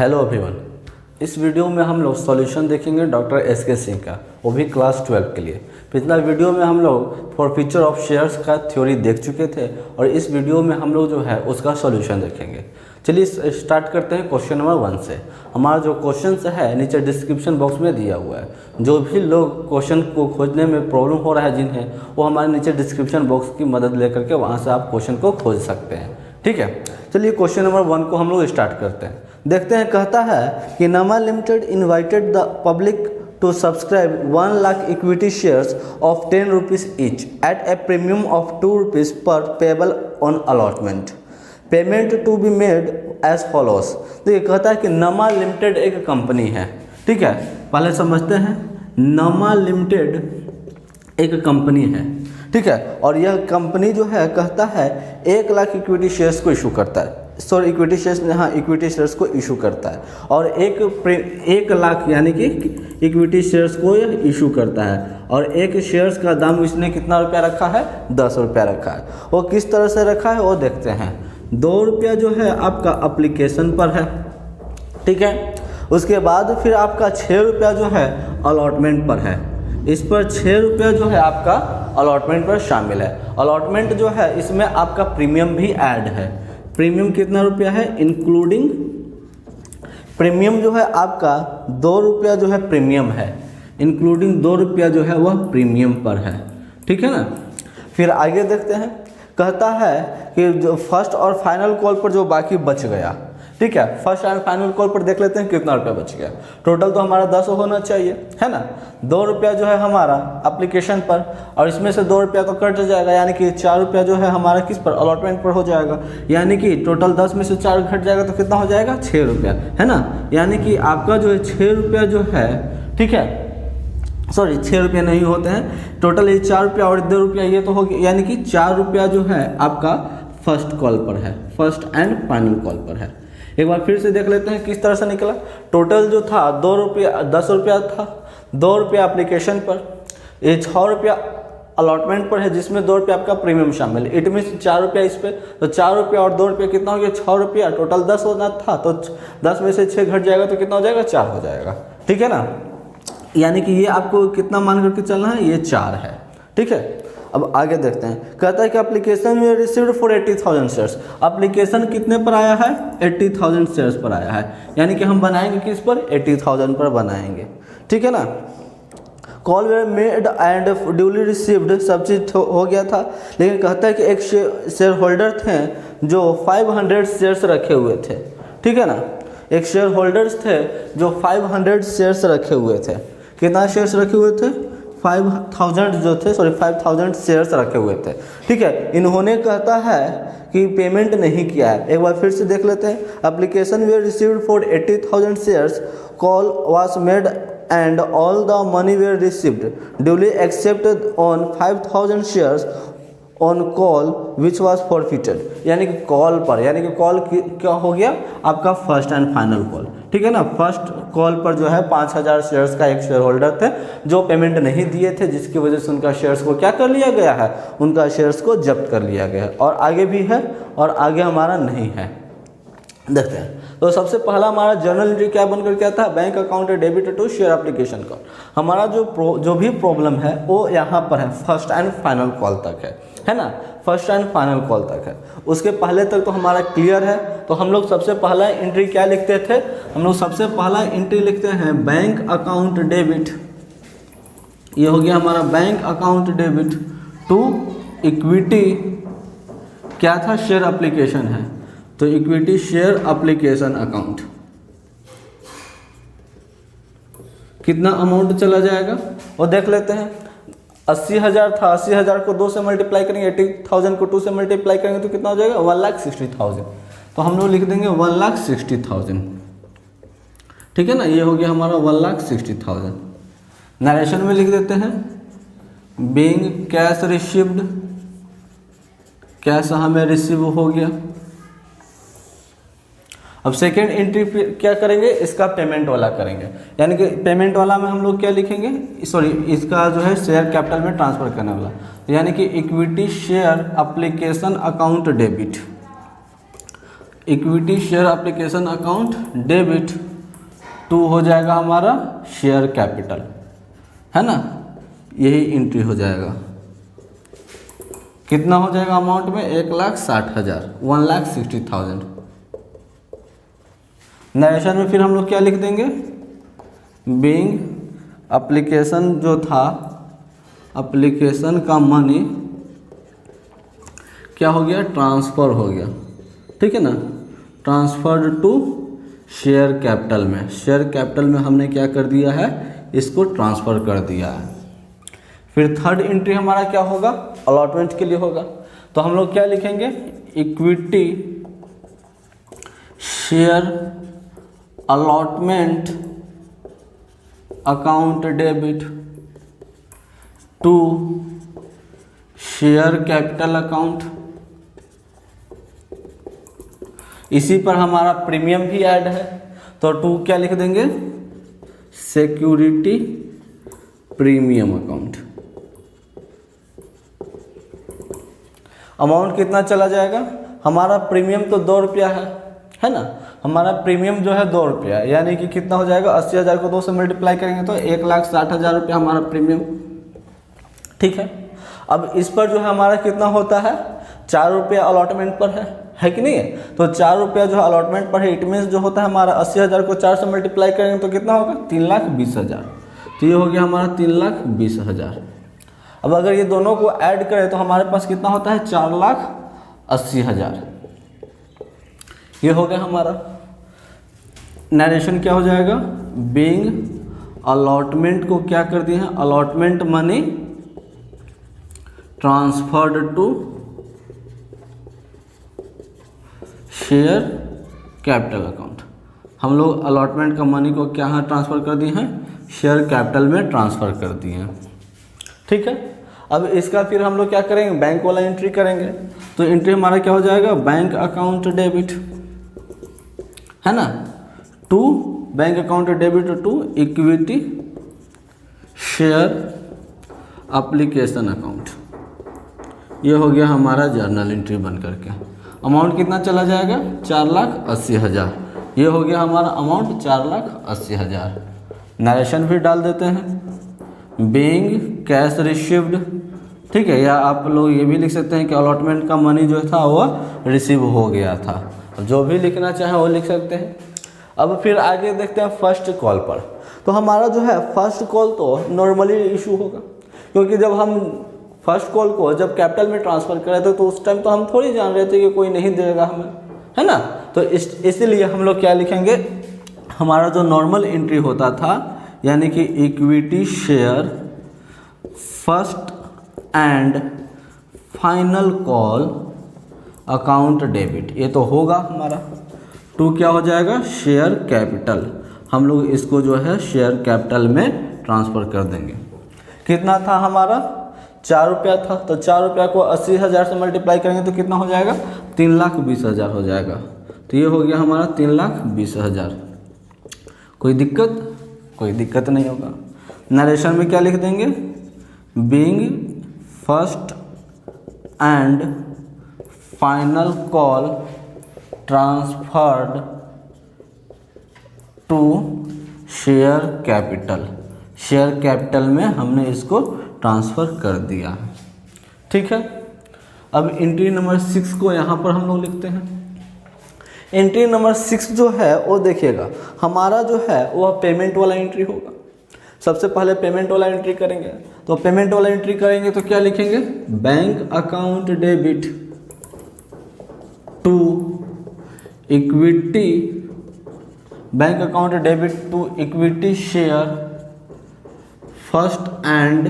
Hello everyone. इस video में हम लोग सॉल्यूशन देखेंगे डॉक्टर एस.के. सिंह का, वो भी क्लास 12 के लिए। पिछला वीडियो में हम लोग फॉरफीचर ऑफ शेयर्स का थ्योरी देख चुके थे और इस वीडियो में हम लोग जो है उसका सॉल्यूशन देखेंगे। चलिए स्टार्ट करते हैं क्वेश्चन नंबर 1 से। हमारा जो क्वेश्चन है नीचे डिस्क्रिप्शन बॉक्स में दिया हुआ है। जो भी लोग क्वेश्चन को खोजने में प्रॉब्लम हो रहा है जिन्हें, वो हमारे नीचे डिस्क्रिप्शन बॉक्स की मदद लेकर के वहाँ से आप क्वेश्चन को खोज सकते हैं। ठीक है, चलिए क्वेश्चन नंबर 1 को हम लोग स्टार्ट करते हैं। देखते हैं, कहता है कि नमा limited invited the public to subscribe 1 lakh equity shares of 10 rupees each at a premium of 2 rupees per payable on allotment. Payment to be made as follows. देखिए, कहता है कि नमा लिमिटेड एक कंपनी है। ठीक है, पहले समझते हैं। नमा लिमिटेड एक कंपनी है, ठीक है, और यह कंपनी जो है कहता है 1 लाख इक्विटी शेयर्स को इशू करता है। सॉरी, इक्विटी शेयर्स, हाँ, इक्विटी शेयर्स को इशू करता है और 1 लाख यानी कि इक्विटी शेयर्स को यह इशू करता है। और एक शेयर्स का दाम इसने कितना रुपया रखा है? 10 रुपया रखा है। वो किस तरह से रखा है वो देखते हैं। 2 रुपया जो है आपका अप्लीकेशन पर है, ठीक है। उसके बाद फिर आपका 6 रुपया जो है अलॉटमेंट पर है। इस पर 6 रुपया जो है आपका अलॉटमेंट पर शामिल है। अलॉटमेंट जो है इसमें आपका प्रीमियम भी ऐड है। प्रीमियम कितना रुपया है? इंक्लूडिंग प्रीमियम जो है आपका 2 रुपया जो है प्रीमियम है। इंक्लूडिंग 2 रुपया जो है वह प्रीमियम पर है, ठीक है ना। फिर आगे देखते हैं, कहता है कि जो फर्स्ट और फाइनल कॉल पर जो बाकी बच गया, ठीक है, फर्स्ट एंड फाइनल कॉल पर देख लेते हैं कितना रुपया बच गया। टोटल तो हमारा 10 होना चाहिए, है ना। 2 रुपया जो है हमारा एप्लीकेशन पर और इसमें से 2 रुपया तो कट जाएगा, यानी कि 4 रुपया जो है हमारा किस पर? अलॉटमेंट पर हो जाएगा। यानी कि टोटल 10 में से 4 घट जाएगा तो कितना हो जाएगा? 6 रुपया, है ना। यानी कि आपका जो है 6 रुपया जो है, ठीक है, सॉरी 6 रुपया नहीं होते हैं, टोटल ये 4 रुपया और 2 रुपया ये तो हो गया, यानी कि 4 रुपया जो है आपका फर्स्ट कॉल पर है, फर्स्ट एंड फाइनल कॉल पर है। एक बार फिर से देख लेते हैं किस तरह से निकला। टोटल जो था 2 रुपया 10 रुपया था, 2 रुपया एप्लीकेशन पर, ये 6 रुपया अलॉटमेंट पर है जिसमें 2 रुपया आपका प्रीमियम शामिल है। इट मीन 4 रुपया इस पर, तो 4 रुपया और 2 रुपया कितना हो गया? 6 रुपया। टोटल 10 होना था तो 10 में से 6 घट जाएगा तो कितना हो जाएगा? 4 हो जाएगा, ठीक है ना। यानी कि ये आपको कितना मान करके चलना है? ये 4 है, ठीक है। अब आगे देखते हैं, कहता है कि एप्लीकेशन में रिसीव्ड फॉर 80,000 शेयर्स। एप्लीकेशन कितने पर आया है? 80,000 शेयर्स पर आया है। यानी कि हम बनाएंगे किस पर? 80,000 पर बनाएंगे, ठीक है ना। Call were made and duly received, सब चीज हो गया था। लेकिन कहता है कि एक शेयर होल्डर थे जो 500 शेयर्स रखे हुए थे, ठीक है ना। एक शेयर होल्डर्स थे जो 500 शेयर्स रखे हुए थे। कितना शेयर्स रखे हुए थे? 5,000 जो थे, सॉरी 5,000 शेयर्स रखे हुए थे, ठीक है। इन्होंने कहता है कि पेमेंट नहीं किया है। एक बार फिर से देख लेते हैं। Application were received for 80,000 shares, call was made and all the money were received, duly accepted on 5,000 shares on call which was forfeited. यानी कि कॉल पर, यानी कि कॉल क्या हो गया? आपका फर्स्ट एंड फाइनल कॉल, ठीक है ना। फर्स्ट कॉल पर जो है 5,000 शेयर्स का एक शेयर होल्डर थे जो पेमेंट नहीं दिए थे, जिसकी वजह से उनका शेयर्स को क्या कर लिया गया है? उनका शेयर्स को जब्त कर लिया गया है। और आगे भी है और आगे हमारा नहीं है। देखते हैं, तो सबसे पहला हमारा जर्नल एंट्री क्या बनकर के आता है? Bank account debit to share application का। हमारा जो भी प्रॉब्लम है वो यहाँ पर है, फर्स्ट एंड फाइनल कॉल तक है ना। फर्स्ट एंड फाइनल कॉल तक है, उसके पहले तक तो हमारा क्लियर है। तो हम लोग सबसे पहला एंट्री क्या लिखते थे? हम लोग सबसे पहला एंट्री लिखते हैं बैंक अकाउंट डेबिट। ये हो गया हमारा bank account debit to equity, क्या था? शेयर एप्लीकेशन है, तो इक्विटी शेयर एप्लीकेशन अकाउंट। कितना अमाउंट चला जाएगा वो देख लेते हैं। 80,000 था, 80,000 को 2 से मल्टीप्लाई करेंगे, 80,000 को 2 से मल्टीप्लाई करेंगे तो कितना हो जाएगा? 1,60,000। तो हम लोग लिख देंगे 1,60,000, ठीक है ना। ये हो गया हमारा 1,60,000। नरेशन में लिख देते हैं बीइंग कैश रिसीव्ड, कैश हमें रिसीव हो गया। अब सेकेंड एंट्री क्या करेंगे? इसका पेमेंट वाला करेंगे। यानी कि पेमेंट वाला में हम लोग क्या लिखेंगे? सॉरी, इसका जो है शेयर कैपिटल में ट्रांसफर करने वाला, यानी कि equity share application account debit. Equity share application account debit to हो जाएगा हमारा शेयर कैपिटल, है ना, यही एंट्री हो जाएगा। कितना हो जाएगा अमाउंट में 1,60,000, 1,60,000। नरेशन में फिर हम लोग क्या लिख देंगे, बीइंग एप्लीकेशन जो था, एप्लीकेशन का मनी क्या हो गया, ट्रांसफ़र हो गया, ठीक है ना, ट्रांसफर्ड टू शेयर कैपिटल में, शेयर कैपिटल में हमने क्या कर दिया है, इसको ट्रांसफ़र कर दिया है। फिर थर्ड एंट्री हमारा क्या होगा, अलॉटमेंट के लिए होगा। तो हम लोग क्या लिखेंगे, equity share allotment account debit to share capital account. इसी पर हमारा प्रीमियम भी ऐड है, तो टू क्या लिख देंगे, सिक्योरिटी प्रीमियम अकाउंट। अमाउंट कितना चला जाएगा, हमारा प्रीमियम तो 2 रुपया है ना, हमारा प्रीमियम जो है 2 रुपया, यानी कि कितना हो जाएगा, 80,000 को 2 से मल्टीप्लाई करेंगे तो 1,60,000 रुपया हमारा प्रीमियम, ठीक है। अब इस पर जो है हमारा कितना होता है, 4 रुपया अलॉटमेंट पर है कि नहीं है, तो 4 रुपया जो है अलॉटमेंट पर है, इट मीन्स जो होता है हमारा 80,000 को 4 से मल्टीप्लाई करेंगे तो कितना होगा, 3,20,000। तो ये हो गया हमारा 3,20,000। अब अगर ये दोनों को ऐड करें तो हमारे पास कितना होता है, 4,80,000। ये हो गया हमारा। नरेशन क्या हो जाएगा, बीइंग अलॉटमेंट को क्या कर दिए हैं, allotment money transferred to share capital account. हम लोग अलॉटमेंट का मनी को क्या ट्रांसफ़र कर दिए हैं, शेयर कैपिटल में ट्रांसफ़र कर दिए हैं, ठीक है। अब इसका फिर हम लोग क्या करेंगे, बैंक वाला एंट्री करेंगे। तो एंट्री हमारा क्या हो जाएगा, बैंक अकाउंट डेबिट, है ना, to bank account debit to equity share application account. ये हो गया हमारा जर्नल एंट्री बन करके। अमाउंट कितना चला जाएगा, 4,80,000। ये हो गया हमारा अमाउंट 4,80,000। नरेशन भी डाल देते हैं, बीइंग कैश रिसीव्ड, ठीक है, या आप लोग ये भी लिख सकते हैं कि अलॉटमेंट का मनी जो था वह रिसीव हो गया था, जो भी लिखना चाहे वो लिख सकते हैं। अब फिर आगे देखते हैं फर्स्ट कॉल पर। तो हमारा जो है फर्स्ट कॉल तो नॉर्मली इशू होगा, क्योंकि जब हम फर्स्ट कॉल को जब कैपिटल में ट्रांसफ़र कर रहे थे तो उस टाइम तो हम थोड़ी जान रहे थे कि कोई नहीं देगा हमें, है ना। तो इसीलिए हम लोग क्या लिखेंगे, हमारा जो नॉर्मल एंट्री होता था, यानी कि equity share first and final call account debit, ये तो होगा हमारा। टू क्या हो जाएगा, शेयर कैपिटल, हम लोग इसको जो है शेयर कैपिटल में ट्रांसफ़र कर देंगे। कितना था हमारा, 4 रुपया था, तो 4 रुपया को 80,000 से मल्टीप्लाई करेंगे तो कितना हो जाएगा, 3,20,000 हो जाएगा। तो ये हो गया हमारा 3,20,000। कोई दिक्कत नहीं होगा। नरेशन में क्या लिख देंगे, being first and final call transferred to share capital, share capital में हमने इसको ट्रांसफ़र कर दिया, ठीक है। अब एंट्री नंबर 6 को यहाँ पर हम लोग लिखते हैं। एंट्री नंबर 6 जो है वो देखिएगा, हमारा जो है वह पेमेंट वाला एंट्री होगा। सबसे पहले पेमेंट वाला एंट्री करेंगे, तो पेमेंट वाला एंट्री करेंगे तो क्या लिखेंगे, bank account debit to equity, bank account debit to equity share first and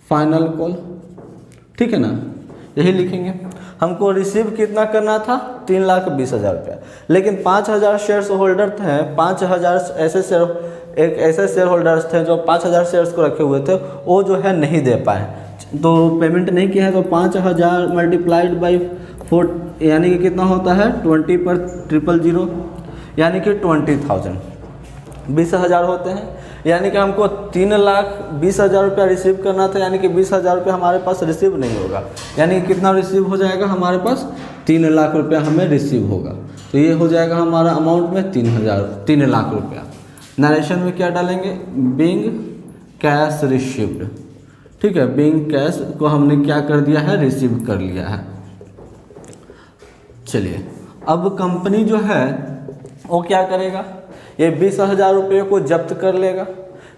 final call, ठीक है ना, यही लिखेंगे। हमको रिसीव कितना करना था, 3,20,000 रुपया, लेकिन 5,000 शेयर्स होल्डर थे, 5,000 ऐसे शेयर होल्डर्स थे जो 5,000 शेयर्स को रखे हुए थे, वो जो है नहीं दे पाए, तो पेमेंट नहीं किया है। तो 5,000 मल्टीप्लाइड बाई 4 यानी कि कितना होता है, 20 पर 000, यानी कि 20,000, 20,000 होते हैं। यानी कि हमको 3,20,000 रुपया रिसीव करना था, यानी कि 20,000 रुपया हमारे पास रिसीव नहीं होगा। यानी कि कितना रिसीव हो जाएगा हमारे पास, 3 लाख रुपया हमें रिसीव होगा। तो ये हो जाएगा हमारा अमाउंट में 3 लाख रुपया। नरेशन में क्या डालेंगे, बीइंग कैश रिसीव्ड। ठीक है, बीइंग कैश को हमने क्या कर दिया है, रिसीव कर लिया है। चलिए अब कंपनी जो है वो क्या करेगा, ये 20,000 रुपये को जब्त कर लेगा।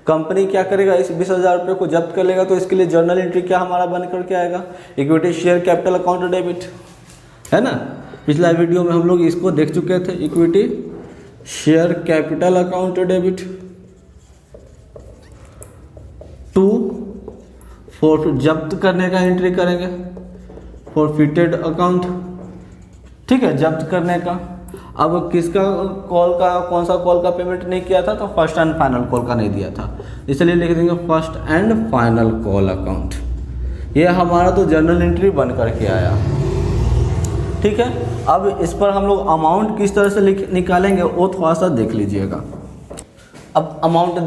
कंपनी क्या करेगा, इस 20,000 रुपये को जब्त कर लेगा। तो इसके लिए जर्नल एंट्री क्या हमारा बन करके आएगा, equity share capital account debit, है ना। पिछला वीडियो में हम लोग इसको देख चुके थे, equity share capital account debit to for जब्त करने का एंट्री करेंगे, फॉरफिटेड अकाउंट। ठीक है, जब्त करने का। अब किसका कॉल का, कौन सा कॉल का पेमेंट नहीं किया था, तो फर्स्ट एंड फाइनल कॉल का नहीं दिया था, इसलिए लिख देंगे first and final call account. ये हमारा तो जर्नल एंट्री बन करके आया। ठीक है, अब इस पर हम लोग अमाउंट किस तरह से निकालेंगे वो थोड़ा सा देख लीजिएगा। अब अमाउंट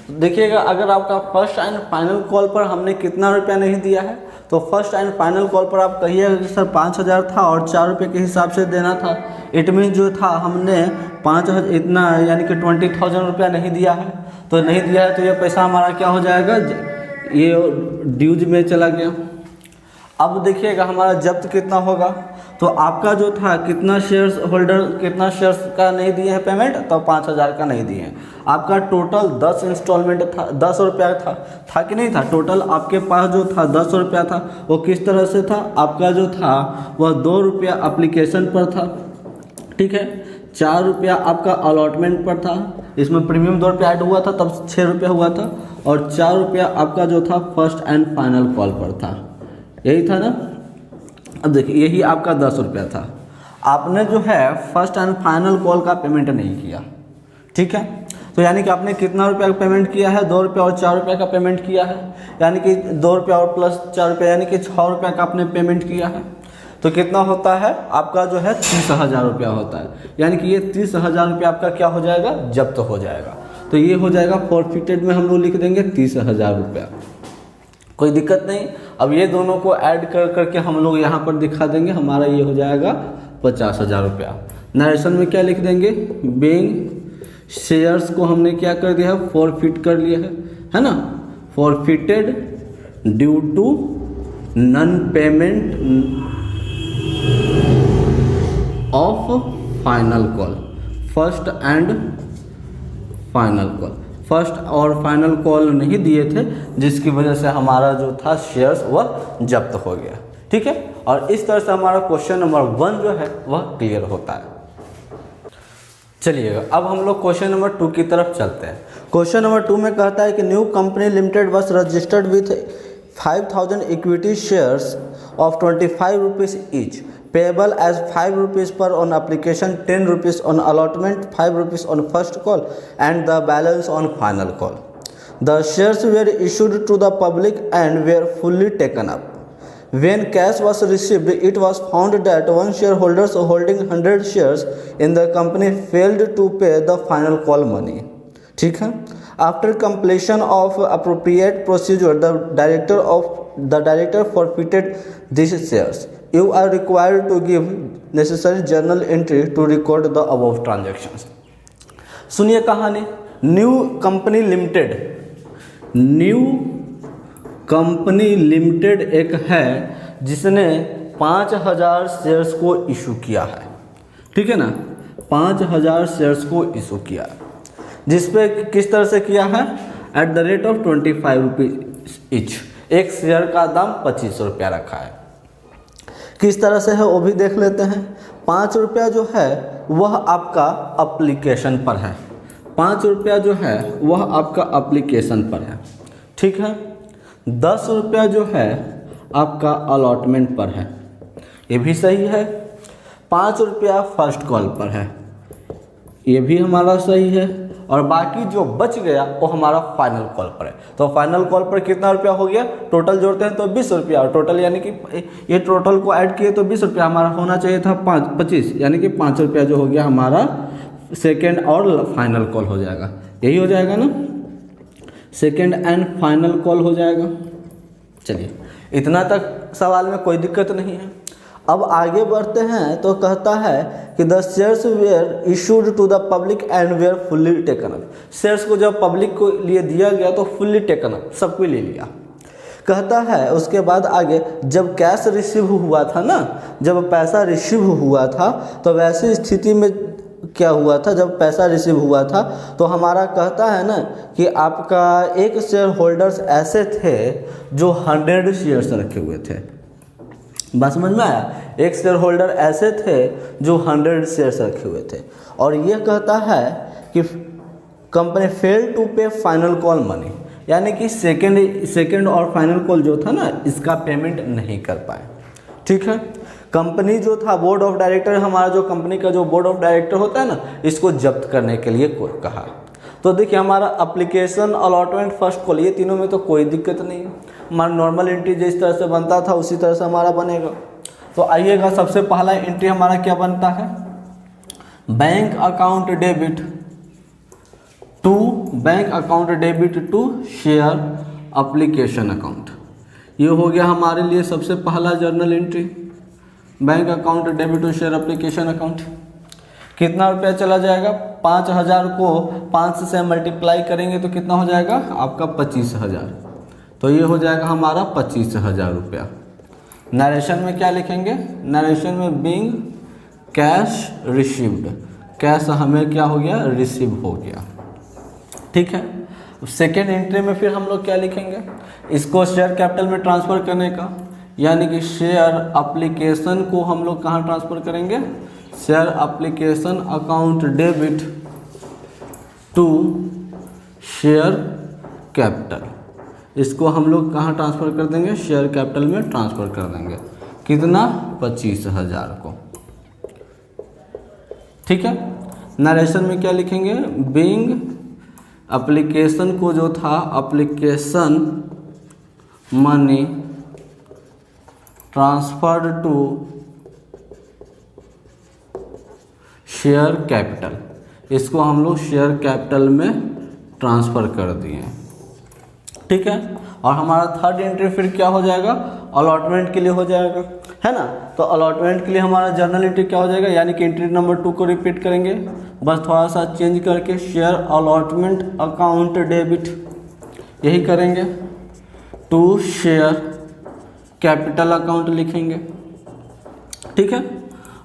देखिएगा अगर आपका फर्स्ट एंड फाइनल कॉल पर हमने कितना रुपया नहीं दिया है, तो फर्स्ट एंड फाइनल कॉल पर आप कहिएगा कि सर 5,000 था और 4 रुपये के हिसाब से देना था। इट मीन जो था हमने 5,000 इतना यानी कि 20,000 रुपया नहीं दिया है। तो नहीं दिया है तो ये पैसा हमारा क्या हो जाएगा, ये ड्यूज में चला गया। अब देखिएगा हमारा जब्त कितना होगा, तो आपका जो था कितना शेयर्स होल्डर, कितना शेयर्स का नहीं दिए हैं पेमेंट, तो 5,000 का नहीं दिए हैं। आपका टोटल 10 इंस्टॉलमेंट था, 10 रुपया था कि नहीं था, टोटल आपके पास जो था 10 रुपया था। वो किस तरह से था, आपका जो था वह 2 रुपया अप्लीकेशन पर था। ठीक है, 4 रुपया आपका अलॉटमेंट पर था, इसमें प्रीमियम 2 रुपया ऐड हुआ था तब 6 रुपया हुआ था, और 4 रुपया आपका जो था फर्स्ट एंड फाइनल कॉल पर था। यही था ना। अब देखिए यही आपका 10 रुपया था, आपने जो है फर्स्ट एंड फाइनल कॉल का पेमेंट नहीं किया। ठीक है, तो यानी कि आपने कितना रुपया का पेमेंट किया है, 2 रुपया और 4 रुपये का पेमेंट किया है, यानी कि 2 रुपया और प्लस 4 रुपया यानी कि 6 रुपया का आपने पेमेंट किया है। तो कितना होता है आपका जो है 30,000 रुपया होता है, यानी कि ये 30,000 रुपया आपका क्या हो जाएगा, जब्त हो जाएगा। तो ये हो जाएगा फॉरफिटेड में हम लोग लिख देंगे 30,000 रुपया, कोई दिक्कत नहीं। अब ये दोनों को ऐड कर करके हम लोग यहाँ पर दिखा देंगे, हमारा ये हो जाएगा 50,000 रुपया। नरेशन में क्या लिख देंगे, बीइंग शेयर्स को हमने क्या कर दिया है, फॉरफिट कर लिया है ना, forfeited due to non payment of final call, first and final call, first और फाइनल कॉल नहीं दिए थे, जिसकी वजह से हमारा जो था शेयर्स वह जब्त हो गया। ठीक है, और इस तरह से हमारा क्वेश्चन नंबर 1 जो है वह क्लियर होता है। चलिएगा अब हम लोग क्वेश्चन नंबर 2 की तरफ चलते हैं। क्वेश्चन नंबर 2 में कहता है कि new company limited was registered with 5,000 equity shares of 25 rupees each, payable as 5 rupees per on application, 10 rupees on allotment, 5 rupees on first call, and the balance on final call. The shares were issued to the public and were fully taken up. When cash was received, it was found that one shareholder holding 100 shares in the company failed to pay the final call money. ठीक है, after completion of appropriate procedure, the director forfeited these shares. You are required to give necessary journal entry to record the above transactions. सुनिए कहानी। New company limited एक है जिसने 5,000 shares को issue किया है। ठीक है ना, 5,000 शेयर्स को इशू किया, जिसपे किस तरह से किया है, at the rate of 25 rupees each, एक शेयर का दाम 25 रुपया रखा है। किस तरह से है वो भी देख लेते हैं। 5 रुपया जो है वह आपका एप्लीकेशन पर है, 5 रुपया जो है वह आपका एप्लीकेशन पर है। ठीक है, 10 रुपया जो है आपका अलॉटमेंट पर है, ये भी सही है। 5 रुपया फर्स्ट कॉल पर है, ये भी हमारा सही है। और बाकी जो बच गया वो हमारा फाइनल कॉल पर है। तो फाइनल कॉल पर कितना रुपया हो गया, टोटल जोड़ते हैं तो 20 रुपया, और टोटल यानी कि ये टोटल को ऐड किए तो 20 रुपया, हमारा होना चाहिए था 25, यानी कि 5 रुपया जो हो गया हमारा सेकेंड और फाइनल कॉल हो जाएगा। यही हो जाएगा ना, सेकेंड एंड फाइनल कॉल हो जाएगा। चलिए इतना तक सवाल में कोई दिक्कत नहीं है। अब आगे बढ़ते हैं तो कहता है कि the shares were issued to the public and were fully taken up. Shares को जब पब्लिक को लिए दिया गया तो फुल्ली टेकन अप, सबको ले लिया। कहता है उसके बाद आगे, जब कैश रिसीव हुआ था ना, जब पैसा रिसीव हुआ था तो वैसी स्थिति में क्या हुआ था, जब पैसा रिसीव हुआ था तो हमारा कहता है ना कि आपका एक शेयर होल्डर्स ऐसे थे जो 100 शेयर्स रखे हुए थे। बात समझ में आया? एक शेयर होल्डर ऐसे थे जो 100 शेयर्स रखे हुए थे। और ये कहता है कि कंपनी फेल टू पे फाइनल कॉल मनी, यानी कि सेकेंड और फाइनल कॉल जो था ना, इसका पेमेंट नहीं कर पाए। ठीक है, कंपनी जो था, बोर्ड ऑफ डायरेक्टर, हमारा जो कंपनी का जो बोर्ड ऑफ डायरेक्टर होता है ना, इसको जब्त करने के लिए कहा। तो देखिए हमारा एप्लीकेशन, अलॉटमेंट, फर्स्ट कॉल, ये तीनों में तो कोई दिक्कत नहीं है। हमारा नॉर्मल एंट्री जिस तरह से बनता था उसी तरह से हमारा बनेगा। तो आइएगा, सबसे पहला एंट्री हमारा क्या बनता है, bank account debit to, bank account debit to share application account. ये हो गया हमारे लिए सबसे पहला journal entry, bank account debit to share application account. कितना रुपया चला जाएगा, 5000 को 5 से मल्टीप्लाई करेंगे तो कितना हो जाएगा आपका 25,000। तो ये हो जाएगा हमारा 25,000 रुपया। नरेशन में क्या लिखेंगे, नरेशन में बीइंग कैश रिसीव्ड, कैश हमें क्या हो गया, रिसीव हो गया। ठीक है, सेकेंड एंट्री में फिर हम लोग क्या लिखेंगे, इसको शेयर कैपिटल में ट्रांसफ़र करने का, यानी कि शेयर एप्लीकेशन को हम लोग कहाँ ट्रांसफ़र करेंगे, share application account debit to share capital, इसको हम लोग कहाँ ट्रांसफ़र कर देंगे, शेयर कैपिटल में ट्रांसफ़र कर देंगे। कितना, 25,000 को। ठीक है, नरेशन में क्या लिखेंगे, बीइंग एप्लीकेशन को जो था, application money transferred to share capital, इसको हम लोग शेयर कैपिटल में ट्रांसफ़र कर दिए। ठीक है, और हमारा थर्ड एंट्री फिर क्या हो जाएगा, अलॉटमेंट के लिए हो जाएगा, है ना। तो अलॉटमेंट के लिए हमारा जर्नल एंट्री क्या हो जाएगा, यानी कि एंट्री नंबर 2 को रिपीट करेंगे, बस थोड़ा सा चेंज करके शेयर अलॉटमेंट अकाउंट डेबिट यही करेंगे, टू शेयर कैपिटल अकाउंट लिखेंगे। ठीक है,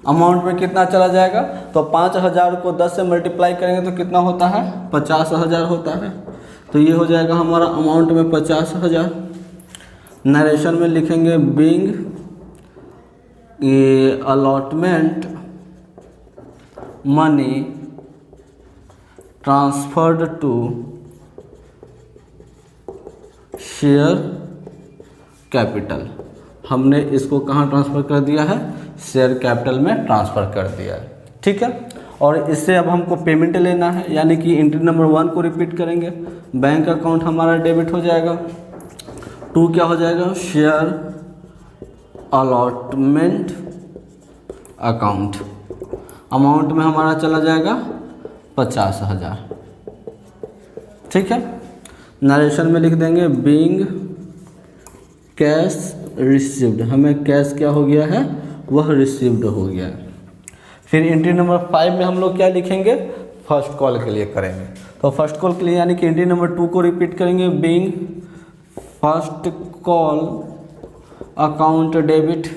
अमाउंट में कितना चला जाएगा, तो 5000 को 10 से मल्टीप्लाई करेंगे तो कितना होता है, 50,000 होता है। तो ये हो जाएगा हमारा अमाउंट में 50,000। नरेशन में लिखेंगे being allotment money transferred to share capital, हमने इसको कहाँ ट्रांसफ़र कर दिया है, शेयर कैपिटल में ट्रांसफ़र कर दिया है। ठीक है, और इससे अब हमको पेमेंट लेना है, यानी कि एंट्री नंबर 1 को रिपीट करेंगे, बैंक अकाउंट हमारा डेबिट हो जाएगा, 2 क्या हो जाएगा, शेयर अलॉटमेंट अकाउंट, अमाउंट में हमारा चला जाएगा 50,000। ठीक है, नरेशन में लिख देंगे बीइंग कैश रिसीव्ड, हमें कैश क्या हो गया है, वह रिसीव्ड हो गया है। फिर एंट्री नंबर 5 में हम लोग क्या लिखेंगे, फर्स्ट कॉल के लिए करेंगे। तो फर्स्ट कॉल के लिए यानी कि एंट्री नंबर 2 को रिपीट करेंगे, being first call account debit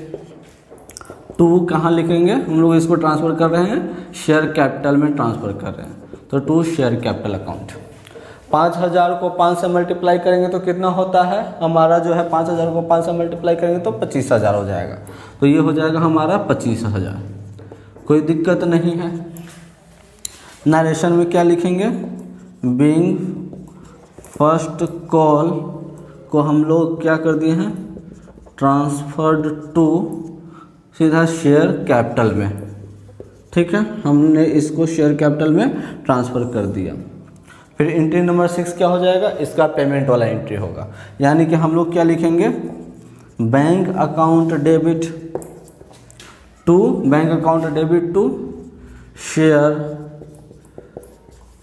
to, कहाँ लिखेंगे, हम लोग इसको ट्रांसफ़र कर रहे हैं, शेयर कैपिटल में ट्रांसफ़र कर रहे हैं, तो टू शेयर कैपिटल अकाउंट। 5000 को 5 से मल्टीप्लाई करेंगे तो कितना होता है, हमारा जो है 5000 को 5 से मल्टीप्लाई करेंगे तो 25,000 हो जाएगा। तो ये हो जाएगा हमारा 25,000, कोई दिक्कत नहीं है। नरेशन में क्या लिखेंगे, बीइंग फर्स्ट कॉल को हम लोग क्या कर दिए हैं, ट्रांसफर्ड टू सीधा शेयर कैपिटल में। ठीक है, हमने इसको शेयर कैपिटल में ट्रांसफ़र कर दिया। फिर एंट्री नंबर 6 क्या हो जाएगा, इसका पेमेंट वाला एंट्री होगा, यानी कि हम लोग क्या लिखेंगे, bank account debit to, bank account debit to share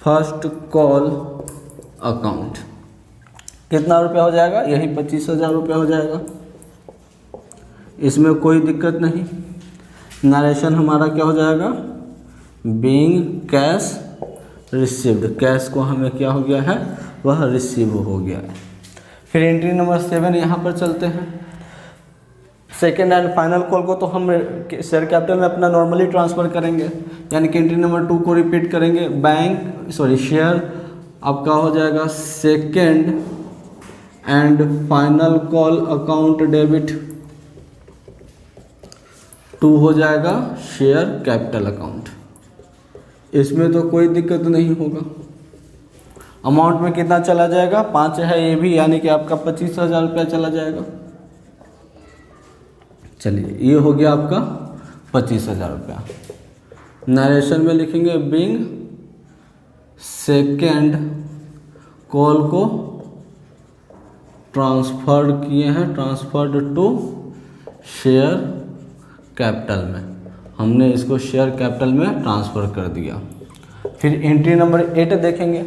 first call account. कितना रुपया हो जाएगा, यही 25,000 रुपया हो जाएगा, इसमें कोई दिक्कत नहीं। नरेशन हमारा क्या हो जाएगा, बीइंग कैश रिसीव्ड, कैश को हमें क्या हो गया है, वह रिसीव हो गया है। फिर एंट्री नंबर 7 यहाँ पर चलते हैं। सेकेंड एंड फाइनल कॉल को तो हम शेयर कैपिटल में अपना नॉर्मली ट्रांसफ़र करेंगे, यानी कि एंट्री नंबर 2 को रिपीट करेंगे। शेयर आपका हो जाएगा second and final call account debit to हो जाएगा शेयर कैपिटल अकाउंट। इसमें तो कोई दिक्कत नहीं होगा। अमाउंट में कितना चला जाएगा, 5 है ये भी, यानी कि आपका 25,000 रुपया चला जाएगा। चलिए ये हो गया आपका 25,000 रुपया। नरेशन में लिखेंगे बीइंग सेकेंड कॉल को ट्रांसफर्ड किए हैं, ट्रांसफर्ड टू शेयर कैपिटल में, हमने इसको शेयर कैपिटल में ट्रांसफ़र कर दिया। फिर एंट्री नंबर 8 देखेंगे,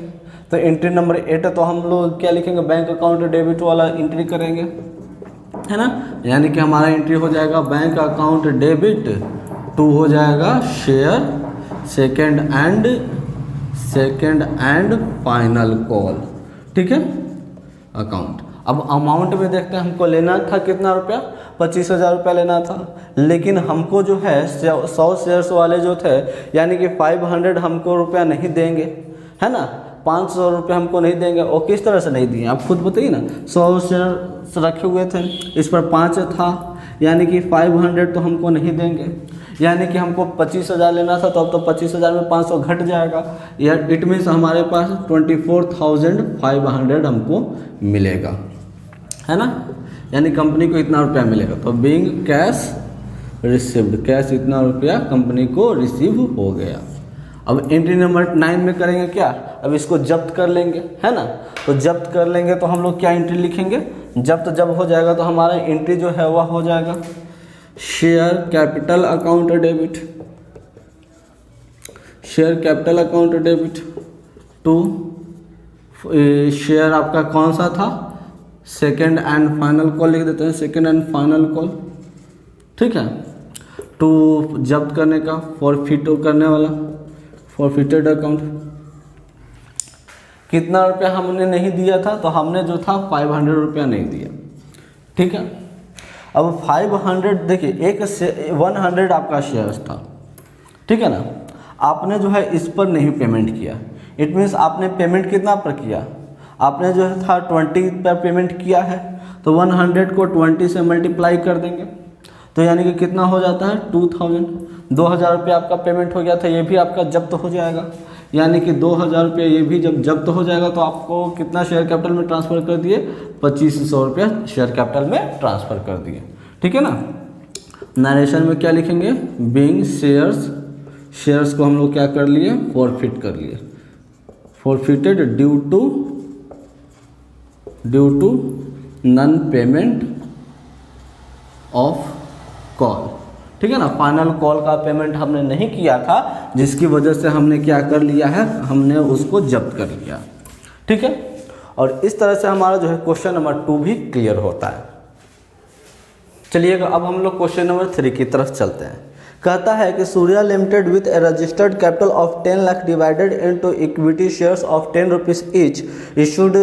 तो एंट्री नंबर 8 तो हम लोग क्या लिखेंगे, बैंक अकाउंट डेबिट वाला एंट्री करेंगे, है ना, यानी कि हमारा एंट्री हो जाएगा बैंक अकाउंट डेबिट टू हो जाएगा share second and final call, ठीक है, अकाउंट। अब अमाउंट में देखते हैं, हमको लेना था कितना रुपया, 25,000 रुपया लेना था, लेकिन हमको जो है 100 शेयर्स वाले जो थे, यानी कि 500 हमको रुपया नहीं देंगे, है ना, 500 रुपये हमको नहीं देंगे। और किस तरह से नहीं दिए आप खुद बताइए ना। 100 शेयर रखे हुए थे, इस पर 5 था, यानी कि 500 तो हमको नहीं देंगे, यानी कि हमको 25,000 लेना था, तो अब तो 25,000 में 500 घट जाएगा, यह इट मीन्स हमारे पास 24,500 हमको मिलेगा, है ना, यानी कंपनी को इतना रुपया मिलेगा। तो बीइंग कैश रिसीव्ड, कैश इतना रुपया कंपनी को रिसीव हो गया। अब एंट्री नंबर 9 में करेंगे क्या, अब इसको जब्त कर लेंगे, है ना, तो जब्त कर लेंगे तो हम लोग क्या एंट्री लिखेंगे, जब्त जब हो जाएगा तो हमारा एंट्री जो है वह हो जाएगा share capital account debit, share capital account debit to share आपका कौन सा था, सेकेंड एंड फाइनल कॉल लिख देते हैं, सेकेंड एंड फाइनल कॉल, ठीक है, टू जब्त करने का, फॉरफिट करने वाला, फॉरफिटेड अकाउंट। कितना रुपया हमने नहीं दिया था, तो हमने जो था 500 रुपया नहीं दिया, ठीक है। अब 500 देखिए, 100 आपका शेयर्स था, ठीक है ना, आपने जो है इस पर नहीं पेमेंट किया, इट मीन्स आपने पेमेंट कितना पर किया, आपने जो है था 20 पर पेमेंट किया है, तो 100 को 20 से मल्टीप्लाई कर देंगे, तो यानी कि कितना हो जाता है 2000 रुपया आपका पेमेंट हो गया था, ये भी आपका जब्त हो जाएगा, यानी कि 2000 रुपया ये भी जब जब्त हो जाएगा तो आपको कितना शेयर कैपिटल में ट्रांसफ़र कर दिए, 2500 रुपया शेयर कैपिटल में ट्रांसफ़र कर दिए, ठीक है ना। नरेशन में क्या लिखेंगे, बीइंग शेयर्स को हम लोग क्या कर लिए, फॉरफिट कर लिए, forfeited due to non payment of call, ठीक है ना, फाइनल कॉल का पेमेंट हमने नहीं किया था, जिसकी वजह से हमने क्या कर लिया है, हमने उसको जब्त कर लिया, ठीक है। और इस तरह से हमारा जो है क्वेश्चन नंबर 2 भी क्लियर होता है। चलिएगा अब हम लोग क्वेश्चन नंबर 3 की तरफ चलते हैं। कहता है कि Surya limited with A registered capital of 10 lakh divided into equity shares of 10 rupees each issued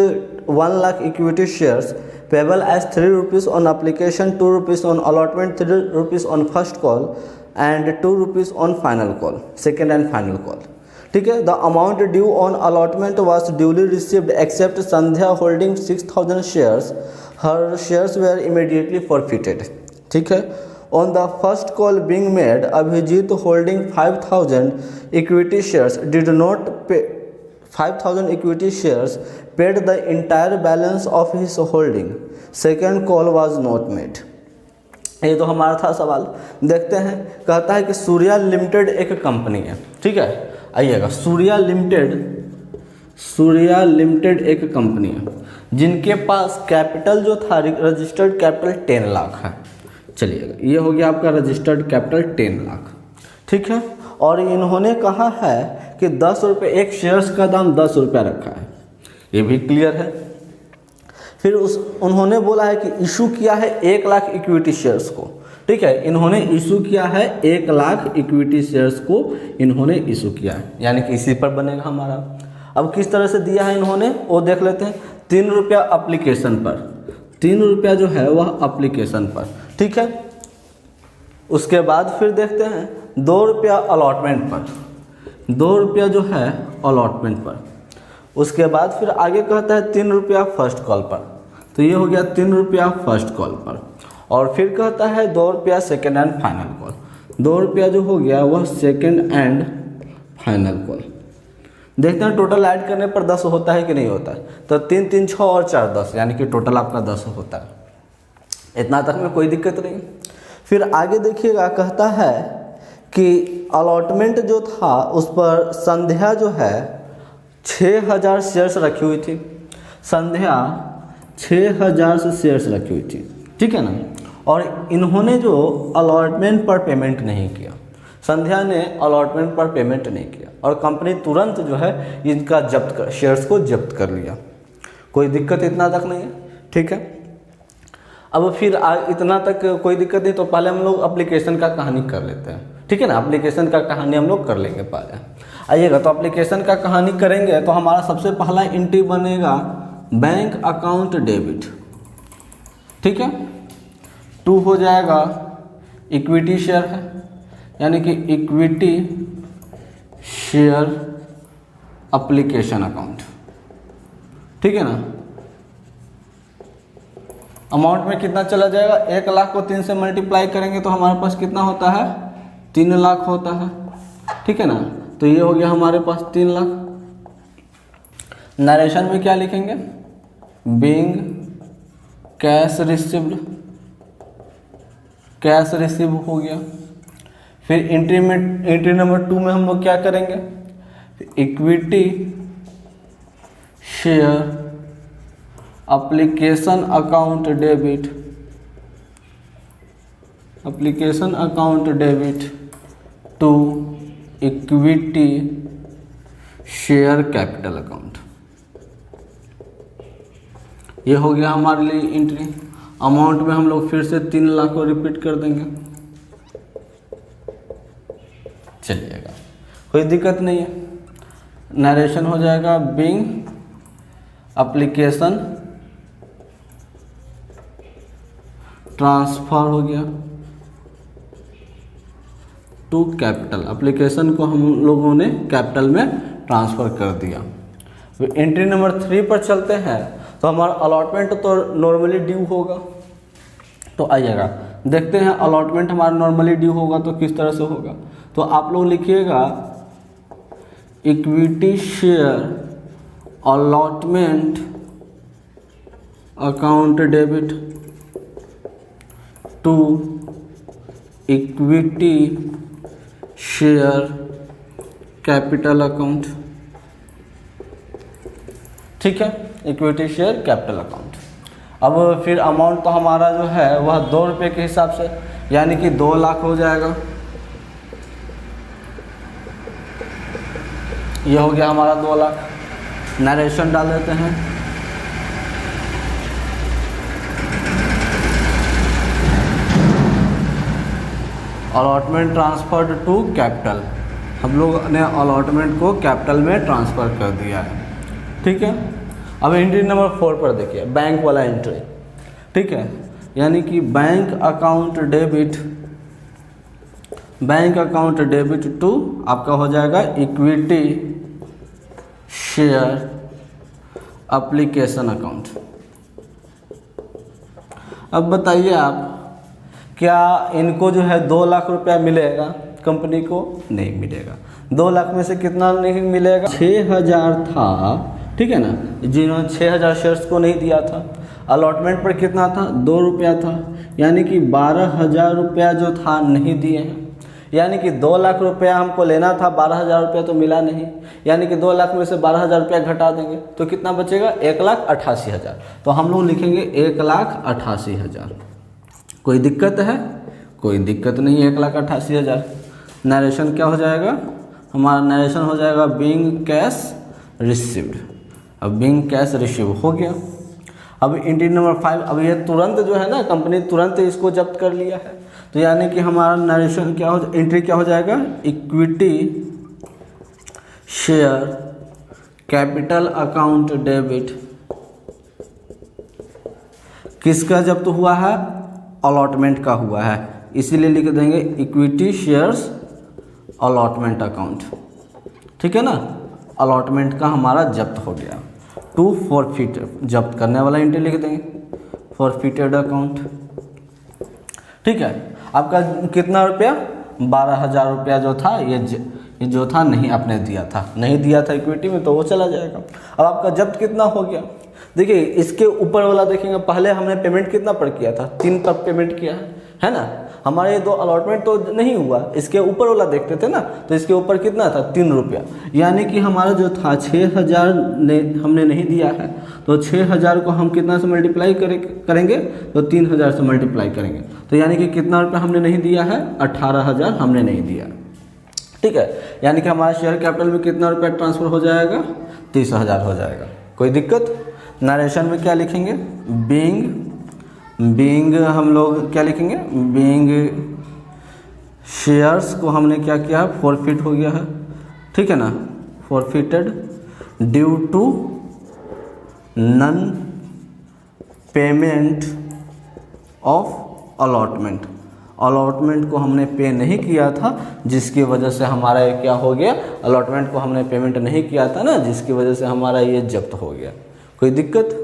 1 lakh equity shares payable as 3 rupees on application, 2 rupees on allotment, 3 rupees on first call and 2 rupees on final call, second and final call, ठीक है। The amount due on allotment was duly received except Sandhya holding 6,000 shares, her shares were immediately forfeited, ठीक है। On the first call being made, Abhijit holding 5,000 equity shares did not pay 5,000 equity shares paid the entire balance of his holding. Second call was not made. ये तो हमारा था सवाल। देखते हैं, कहता है कि सूर्या लिमिटेड एक कंपनी है, ठीक है, आइएगा, सूर्या लिमिटेड एक कंपनी है जिनके पास कैपिटल जो था रजिस्टर्ड कैपिटल 10 लाख है। चलिएगा, ये हो गया आपका रजिस्टर्ड कैपिटल 10 लाख, ठीक है। और इन्होंने कहा है कि 10 रुपये, एक शेयर्स का दाम 10 रुपया रखा है, ये भी क्लियर है। फिर उन्होंने बोला है कि इशू किया है 1 लाख इक्विटी शेयर्स को, ठीक है, इन्होंने इशू किया है 1 लाख इक्विटी शेयर्स को इन्होंने इशू किया है, यानी कि इसी पर बनेगा हमारा। अब किस तरह से दिया है इन्होंने वो देख लेते हैं। 3 रुपया अप्लीकेशन पर, 3 रुपया जो है वह अप्लीकेशन पर, ठीक है। उसके बाद फिर देखते हैं 2 रुपया अलॉटमेंट पर, 2 रुपया जो है अलॉटमेंट पर। उसके बाद फिर आगे कहता है 3 रुपया फर्स्ट कॉल पर, तो ये हो गया 3 रुपया फर्स्ट कॉल पर। और फिर कहता है 2 रुपया सेकेंड एंड फाइनल कॉल, 2 रुपया जो हो गया वह सेकेंड एंड फाइनल कॉल। देखते हैं टोटल ऐड करने पर 10 होता है कि नहीं होता है। तो 3 3 6 और 4 10, यानी कि टोटल आपका 10 होता है। इतना तक में कोई दिक्कत नहीं। फिर आगे देखिएगा, कहता है कि अलॉटमेंट जो था उस पर संध्या जो है 6000 शेयर्स रखी हुई थी, संध्या 6000 से शेयर्स रखी हुई थी, ठीक है ना। और इन्होंने जो अलॉटमेंट पर पेमेंट नहीं किया, संध्या ने अलॉटमेंट पर पेमेंट नहीं किया और कंपनी तुरंत जो है इनका जब्त कर, शेयर्स को जब्त कर लिया। कोई दिक्कत इतना तक नहीं है, ठीक है। अब फिर इतना तक कोई दिक्कत नहीं, तो पहले हम लोग एप्लीकेशन का कहानी कर लेते हैं, ठीक है ना। एप्लीकेशन का कहानी हम लोग कर लेंगे पहले। आइएगा, तो एप्लीकेशन का कहानी करेंगे तो हमारा सबसे पहला एंट्री बनेगा बैंक अकाउंट डेबिट, ठीक है। 2 हो जाएगा इक्विटी शेयर है, यानी कि इक्विटी शेयर एप्लीकेशन अकाउंट, ठीक है ना। अमाउंट में कितना चला जाएगा, 1 लाख को 3 से मल्टीप्लाई करेंगे तो हमारे पास कितना होता है, 3 लाख होता है, ठीक है ना। तो ये हो गया हमारे पास 3 लाख। नरेशन में क्या लिखेंगे, being cash received, cash receive हो गया। फिर एंट्री नंबर 2 में हम लोग क्या करेंगे, equity share application account debit, application account debit to equity share capital account. ये हो गया हमारे लिए एंट्री। अमाउंट में हम लोग फिर से 3 लाख को रिपीट कर देंगे, चलिएगा, कोई दिक्कत नहीं है। नरेशन हो जाएगा बीइंग एप्लीकेशन ट्रांसफर हो गया टू कैपिटल, एप्लीकेशन को हम लोगों ने कैपिटल में ट्रांसफ़र कर दिया। एंट्री नंबर 3 पर चलते हैं, तो हमारा अलॉटमेंट तो नॉर्मली ड्यू होगा। तो आइएगा देखते हैं अलॉटमेंट हमारा नॉर्मली ड्यू होगा तो किस तरह से होगा। तो आप लोग लिखिएगा equity share allotment account debit to equity share capital account, ठीक है, इक्विटी शेयर कैपिटल अकाउंट। अब फिर अमाउंट तो हमारा जो है वह 2 रुपये के हिसाब से, यानी कि 2 लाख हो जाएगा। ये हो गया हमारा 2 लाख। नरेशन डाल देते हैं, अलॉटमेंट ट्रांसफर्ड टू कैपिटल, हम लोग ने अलॉटमेंट को कैपिटल में ट्रांसफ़र कर दिया है, ठीक है। अब एंट्री नंबर 4 पर देखिए, बैंक वाला एंट्री, ठीक है, यानी कि bank account debit, bank account debit to आपका हो जाएगा इक्विटी शेयर एप्लीकेशन अकाउंट। अब बताइए आप, क्या इनको जो है 2 लाख रुपया मिलेगा, कंपनी को नहीं मिलेगा। 2 लाख में से कितना नहीं मिलेगा, 6000 था, ठीक है ना, जिन्होंने 6000 शेयर्स को नहीं दिया था। अलॉटमेंट पर कितना था, 2 रुपया था, यानी कि 12000 रुपया जो था नहीं दिए हैं, यानी कि 2 लाख रुपया हमको लेना था, 12000 रुपया तो मिला नहीं, यानी कि 2 लाख में से 12000 रुपया घटा देंगे तो कितना बचेगा, 1,88,000। तो हम लोग लिखेंगे 1,88,000। कोई दिक्कत है, कोई दिक्कत नहीं है, 1,88,000। नरेशन क्या हो जाएगा, हमारा नरेशन हो जाएगा बीइंग कैश रिसीव्ड। अब बीइंग कैश रिसीव हो गया। अब एंट्री नंबर 5, अब ये तुरंत जो है ना कंपनी तुरंत इसको जब्त कर लिया है, तो यानी कि हमारा नरेशन क्या हो, एंट्री क्या हो जाएगा, equity share capital account debit. किसका जब्त हुआ है, अलॉटमेंट का हुआ है, इसीलिए लिख देंगे इक्विटी शेयर्स अलॉटमेंट अकाउंट। ठीक है ना, अलॉटमेंट का हमारा जब्त हो गया। टू फॉरफिट, जब्त करने वाला एंट्री लिख देंगे, फॉरफिटेड अकाउंट। ठीक है, आपका कितना रुपया, 12,000 रुपया जो था, ये जो था नहीं आपने दिया था, नहीं दिया था इक्विटी में, तो वो चला जाएगा। अब आपका जब्त कितना हो गया, देखिए इसके ऊपर वाला देखेंगे, पहले हमने पेमेंट कितना पर किया था, 3 पर पेमेंट किया है ना। हमारे 2 अलॉटमेंट तो नहीं हुआ, इसके ऊपर वाला देखते थे ना, तो इसके ऊपर कितना था, 3 रुपया, यानी कि हमारा जो था 6,000 हमने नहीं दिया है, तो 6,000 को हम कितना से मल्टीप्लाई करेंगे, तो 3,000 से मल्टीप्लाई करेंगे, तो यानी कि कितना रुपया हमने नहीं दिया है, 18,000 हमने नहीं दिया। ठीक है, यानी कि हमारा शेयर कैपिटल में कितना रुपया ट्रांसफ़र हो जाएगा, 30,000 हो जाएगा। कोई दिक्कत। नरेशन में क्या लिखेंगे, बीइंग हम लोग क्या लिखेंगे, बीइंग शेयर्स को हमने क्या किया, फॉरफिट हो गया है। ठीक है ना, forfeited due to non payment of allotment, allotment को हमने पे नहीं किया था, जिसकी वजह से हमारा ये क्या हो गया, अलॉटमेंट को हमने पेमेंट नहीं किया था ना, जिसकी वजह से हमारा ये जब्त हो गया। कोई दिक्कत।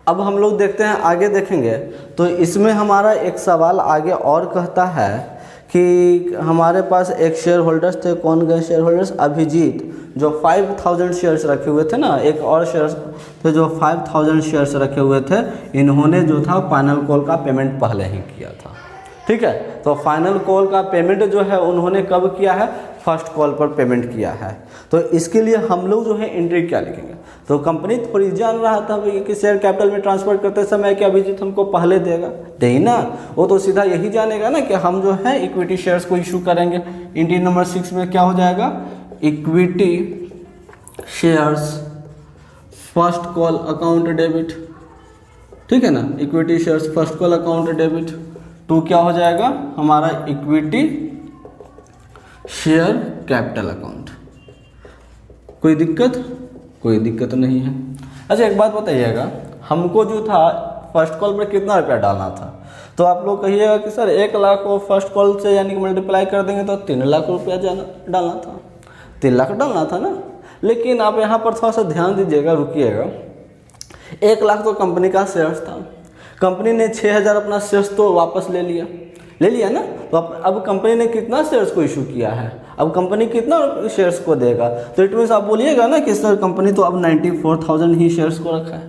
अब हम लोग देखते हैं, आगे देखेंगे तो इसमें हमारा एक सवाल आगे और कहता है कि हमारे पास एक शेयर होल्डर्स थे, कौन गए शेयर होल्डर्स, अभिजीत, जो 5,000 शेयर्स रखे हुए थे ना, एक और शेयर्स थे जो 5,000 शेयर्स रखे हुए थे, इन्होंने जो था फाइनल कॉल का पेमेंट पहले ही किया था। ठीक है, तो फाइनल कॉल का पेमेंट जो है उन्होंने कब किया है, फर्स्ट कॉल पर पेमेंट किया है। तो इसके लिए हम लोग जो है एंट्री क्या लिखेंगे, तो कंपनी थोड़ी जान रहा था भाई कि शेयर कैपिटल में ट्रांसफर करते समय क्या अभिजीत हमको पहले देगा, दे ना, वो तो सीधा यही जानेगा ना कि हम जो है इक्विटी शेयर्स को इशू करेंगे। एंट्री नंबर 6 में क्या हो जाएगा, equity shares first call account debit. ठीक है ना, equity shares first call account debit. 2 क्या हो जाएगा हमारा, इक्विटी शेयर कैपिटल अकाउंट। कोई दिक्कत, कोई दिक्कत नहीं है। अच्छा एक बात बताइएगा, हमको जो था फर्स्ट कॉल पर कितना रुपया डालना था, तो आप लोग कहिएगा कि सर 1 लाख को फर्स्ट कॉल से यानी कि मल्टीप्लाई कर देंगे तो 3 लाख रुपया डालना था, 3 लाख डालना था ना। लेकिन आप यहाँ पर थोड़ा सा ध्यान दीजिएगा, रुकिएगा, 1 लाख तो कंपनी का शेयर्स था, कंपनी ने 6,000 अपना शेयर्स तो वापस ले लिया ना, तो अब कंपनी ने कितना शेयर्स को इशू किया है, अब कंपनी कितना शेयर्स को देगा, तो इट मीन्स आप बोलिएगा ना कि सर कंपनी तो अब 94,000 ही शेयर्स को रखा है,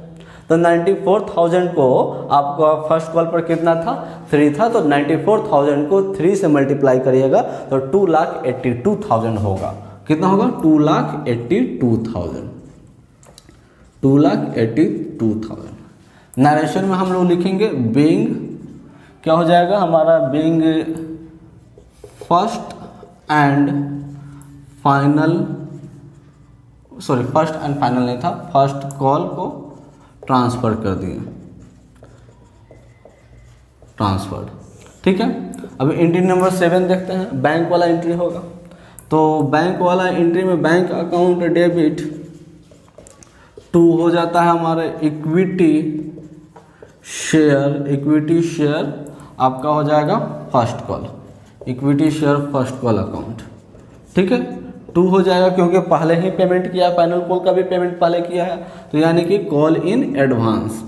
तो 94,000 को आपका फर्स्ट कॉल पर कितना था, 3 था, तो 94,000 को 3 से मल्टीप्लाई करिएगा तो 2,82,000 होगा। कितना होगा, 2,82,000, 2,82,000। नरेशन में हम लोग लिखेंगे बीइंग, क्या हो जाएगा हमारा, बीइंग फर्स्ट एंड फाइनल नहीं था, फर्स्ट कॉल को ट्रांसफ़र कर दिए, ट्रांसफर्ड। ठीक है, अब एंट्री नंबर 7 देखते हैं, बैंक वाला एंट्री होगा। तो बैंक वाला एंट्री में बैंक अकाउंट डेबिट 2 हो जाता है हमारे इक्विटी शेयर आपका हो जाएगा first call, equity share first call account. ठीक है, 2 हो जाएगा क्योंकि पहले ही पेमेंट किया, फाइनल कॉल का भी पेमेंट पहले किया है, तो यानी कि call in advance,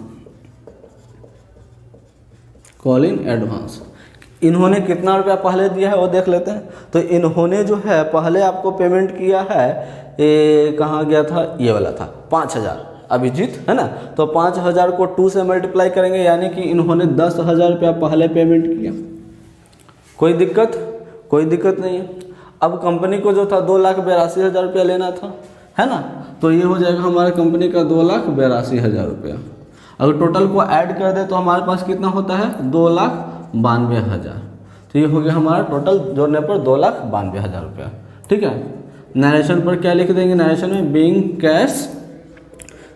call in advance. इन्होंने कितना रुपया पहले दिया है वो देख लेते हैं। तो इन्होंने जो है पहले आपको पेमेंट किया है, ये कहाँ गया था, ये वाला था 5,000 अभिजीत, है ना। तो 5,000 को 2 से मल्टीप्लाई करेंगे, यानी कि इन्होंने 10,000 रुपया पहले पेमेंट किया। कोई दिक्कत नहीं है। अब कंपनी को जो था 2,82,000 रुपया लेना था, है ना। तो ये हो जाएगा हमारे कंपनी का 2,82,000 रुपया। अगर टोटल को ऐड कर दे तो हमारे पास कितना होता है, 2,92,000। तो ये हो गया हमारा टोटल जोड़ने पर 2,92,000 रुपया। ठीक है, नरेशन पर क्या लिख देंगे, नरेशन में बीइंग कैश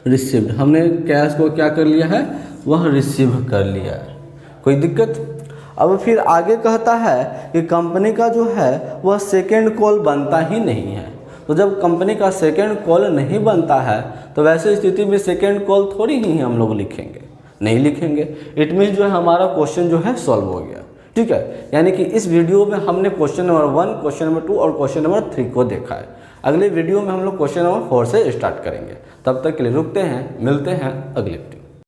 रिसीव्ड, हमने कैश को क्या कर लिया है, वह रिसीव कर लिया है। कोई दिक्कत? अब फिर आगे कहता है कि कंपनी का जो है वह सेकेंड कॉल बनता ही नहीं है। तो जब कंपनी का सेकेंड कॉल नहीं बनता है तो वैसे स्थिति में सेकेंड कॉल थोड़ी ही हम लोग लिखेंगे, नहीं लिखेंगे। इट मीन्स जो है हमारा क्वेश्चन जो है सॉल्व हो गया। ठीक है, यानी कि इस वीडियो में हमने क्वेश्चन नंबर 1, क्वेश्चन नंबर 2 और क्वेश्चन नंबर 3 को देखा है। अगले वीडियो में हम लोग क्वेश्चन नंबर 4 से स्टार्ट करेंगे। तब तक के लिए रुकते हैं, मिलते हैं अगले वीडियो।